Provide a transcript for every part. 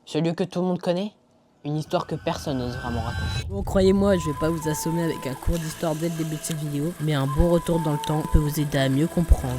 Ce lieu que tout le monde connaît? Une histoire que personne n'ose vraiment raconter. Bon, croyez-moi, je vais pas vous assommer avec un cours d'histoire dès le début de cette vidéo, mais un bon retour dans le temps peut vous aider à mieux comprendre.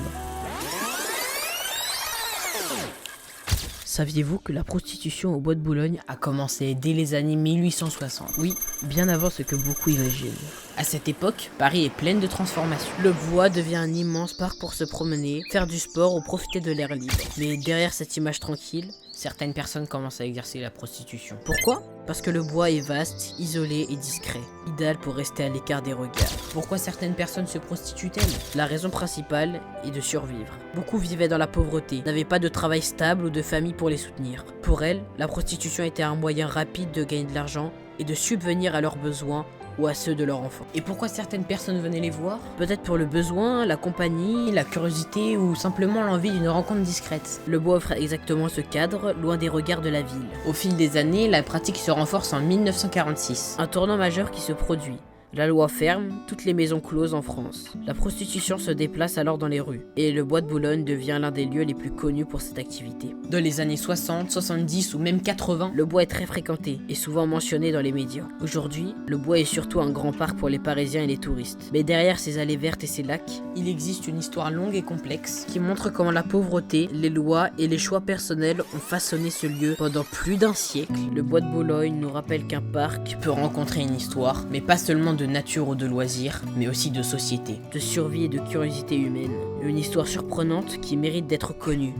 Saviez-vous que la prostitution au bois de Boulogne A commencé dès les années 1860. Oui, bien avant ce que beaucoup imaginent. À cette époque, Paris est pleine de transformations. Le bois devient un immense parc pour se promener, faire du sport ou profiter de l'air libre. Mais derrière cette image tranquille, Certaines personnes commencent à exercer la prostitution. pourquoi? Parce que le bois est vaste, isolé et discret, idéal pour rester à l'écart des regards. Pourquoi certaines personnes se prostituent-elles? La raison principale est de survivre. Beaucoup vivaient dans la pauvreté, n'avaient pas de travail stable ou de famille pour les soutenir. Pour elles, la prostitution était un moyen rapide de gagner de l'argent et de subvenir à leurs besoins ou à ceux de leurs enfants. Et pourquoi certaines personnes venaient les voir? Peut-être pour le besoin, la compagnie, La curiosité ou simplement l'envie d'une rencontre discrète. le bois offre exactement ce cadre, loin des regards de la ville. Au fil des années, la pratique se renforce en 1946. Un tournant majeur qui se produit. La loi ferme, toutes les maisons closes en France. La prostitution se déplace alors dans les rues, et le bois de Boulogne devient l'un des lieux les plus connus pour cette activité. Dans les années 60, 70 ou même 80, Le bois est très fréquenté et souvent mentionné dans les médias. Aujourd'hui, le bois est surtout un grand parc pour les Parisiens et les touristes. Mais derrière ces allées vertes et ces lacs, il existe une histoire longue et complexe. qui montre comment la pauvreté, les lois et les choix personnels ont façonné ce lieu pendant plus d'un siècle. Le bois de Boulogne nous rappelle qu'un parc Peut rencontrer une histoire, mais pas seulement de nature ou de loisirs, mais aussi de société. de survie et de curiosité humaine. Une histoire surprenante qui mérite d'être connue.